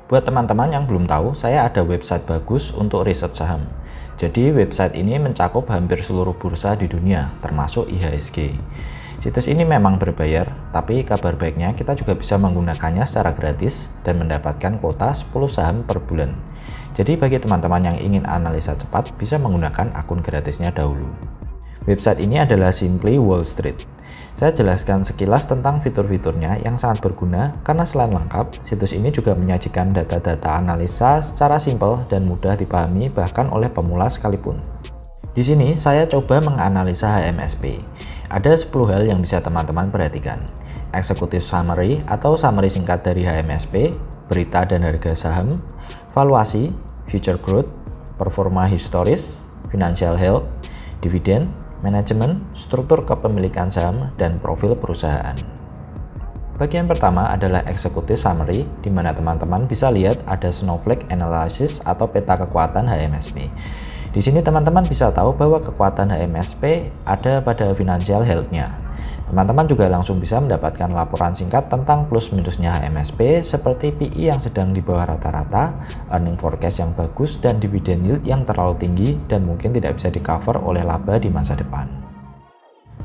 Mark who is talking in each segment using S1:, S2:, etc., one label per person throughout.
S1: Buat teman-teman yang belum tahu, saya ada website bagus untuk riset saham. Jadi website ini mencakup hampir seluruh bursa di dunia, termasuk IHSG. Situs ini memang berbayar, tapi kabar baiknya kita juga bisa menggunakannya secara gratis dan mendapatkan kuota 10 saham per bulan. Jadi bagi teman-teman yang ingin analisa cepat, bisa menggunakan akun gratisnya dahulu. Website ini adalah Simply Wall Street. Saya jelaskan sekilas tentang fitur-fiturnya yang sangat berguna karena selain lengkap, situs ini juga menyajikan data-data analisa secara simpel dan mudah dipahami bahkan oleh pemula sekalipun. Di sini saya coba menganalisa HMSP. Ada 10 hal yang bisa teman-teman perhatikan. Executive Summary atau summary singkat dari HMSP, berita dan harga saham, valuasi, future growth, performa historis, financial health, dividen, manajemen, struktur kepemilikan saham, dan profil perusahaan. Bagian pertama adalah Executive Summary, di mana teman-teman bisa lihat ada Snowflake Analysis atau peta kekuatan HMSP. Di sini teman-teman bisa tahu bahwa kekuatan HMSP ada pada financial health-nya. Teman-teman juga langsung bisa mendapatkan laporan singkat tentang plus minusnya HMSP seperti PI yang sedang di bawah rata-rata, earning forecast yang bagus, dan dividen yield yang terlalu tinggi dan mungkin tidak bisa di-cover oleh laba di masa depan.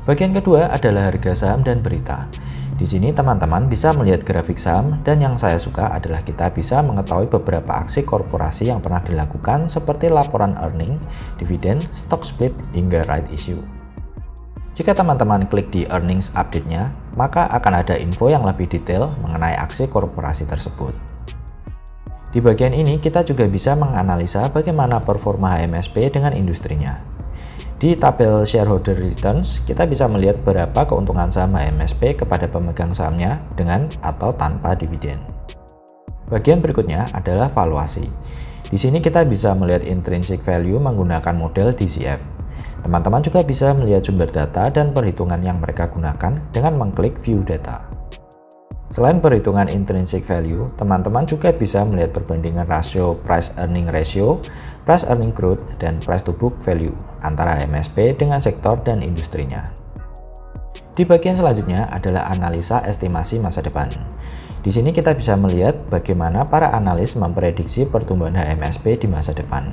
S1: Bagian kedua adalah harga saham dan berita. Di sini teman-teman bisa melihat grafik saham dan yang saya suka adalah kita bisa mengetahui beberapa aksi korporasi yang pernah dilakukan seperti laporan earning, dividen, stock split, hingga right issue. Jika teman-teman klik di earnings update-nya, maka akan ada info yang lebih detail mengenai aksi korporasi tersebut. Di bagian ini kita juga bisa menganalisa bagaimana performa HMSP dengan industrinya. Di tabel shareholder returns, kita bisa melihat berapa keuntungan saham HMSP kepada pemegang sahamnya dengan atau tanpa dividen. Bagian berikutnya adalah valuasi. Di sini kita bisa melihat intrinsic value menggunakan model DCF. Teman-teman juga bisa melihat sumber data dan perhitungan yang mereka gunakan dengan mengklik View Data. Selain perhitungan intrinsic value, teman-teman juga bisa melihat perbandingan rasio price earning ratio, price earning growth, dan price to book value antara HMSP dengan sektor dan industrinya. Di bagian selanjutnya adalah analisa estimasi masa depan. Di sini kita bisa melihat bagaimana para analis memprediksi pertumbuhan HMSP di masa depan.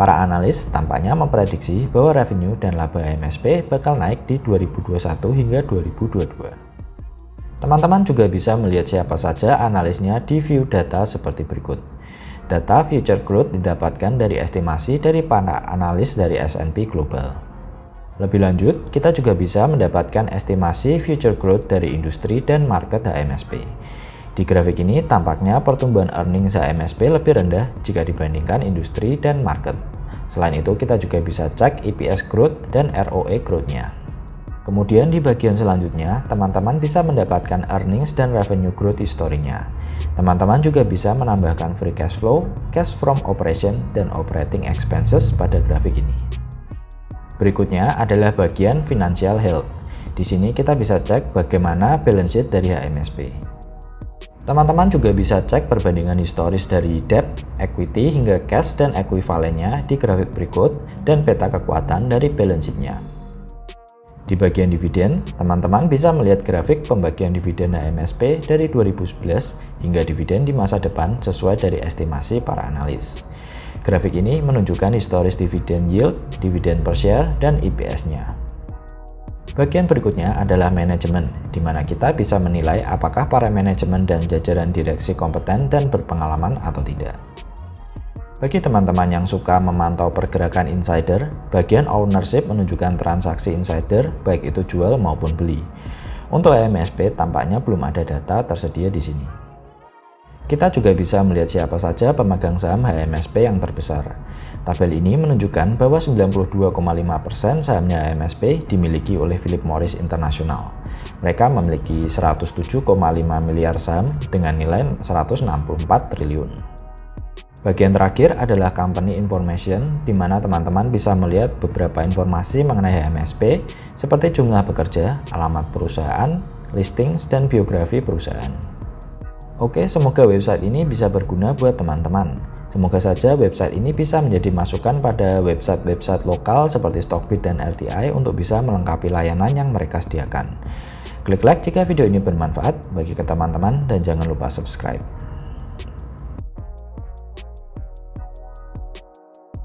S1: Para analis tampaknya memprediksi bahwa revenue dan laba HMSP bakal naik di 2021 hingga 2022. Teman-teman juga bisa melihat siapa saja analisnya di view data seperti berikut. Data future growth didapatkan dari estimasi dari para analis dari S&P Global. Lebih lanjut, kita juga bisa mendapatkan estimasi future growth dari industri dan market HMSP. Di grafik ini tampaknya pertumbuhan earnings HMSP lebih rendah jika dibandingkan industri dan market. Selain itu kita juga bisa cek EPS growth dan ROE growth-nya. Kemudian di bagian selanjutnya, teman-teman bisa mendapatkan earnings dan revenue growth historinya. Teman-teman juga bisa menambahkan free cash flow, cash from operation, dan operating expenses pada grafik ini. Berikutnya adalah bagian financial health. Di sini kita bisa cek bagaimana balance sheet dari HMSP. Teman-teman juga bisa cek perbandingan historis dari debt, equity, hingga cash dan ekuivalennya di grafik berikut dan peta kekuatan dari balance sheet-nya. Di bagian dividen, teman-teman bisa melihat grafik pembagian dividen HMSP dari 2011 hingga dividen di masa depan sesuai dari estimasi para analis. Grafik ini menunjukkan historis dividen yield, dividen per share, dan EPS-nya. Bagian berikutnya adalah manajemen, di mana kita bisa menilai apakah para manajemen dan jajaran direksi kompeten dan berpengalaman atau tidak. Bagi teman-teman yang suka memantau pergerakan insider, bagian ownership menunjukkan transaksi insider, baik itu jual maupun beli. Untuk HMSP tampaknya belum ada data tersedia di sini. Kita juga bisa melihat siapa saja pemegang saham HMSP yang terbesar. Tabel ini menunjukkan bahwa 92,5% sahamnya HMSP dimiliki oleh Philip Morris International. Mereka memiliki 107,5 miliar saham dengan nilai 164 triliun. Bagian terakhir adalah company information, di mana teman-teman bisa melihat beberapa informasi mengenai HMSP seperti jumlah pekerja, alamat perusahaan, listings, dan biografi perusahaan. Oke, semoga website ini bisa berguna buat teman-teman. Semoga saja website ini bisa menjadi masukan pada website-website lokal seperti Stockbit dan LTI untuk bisa melengkapi layanan yang mereka sediakan. Klik like jika video ini bermanfaat bagi teman-teman dan jangan lupa subscribe.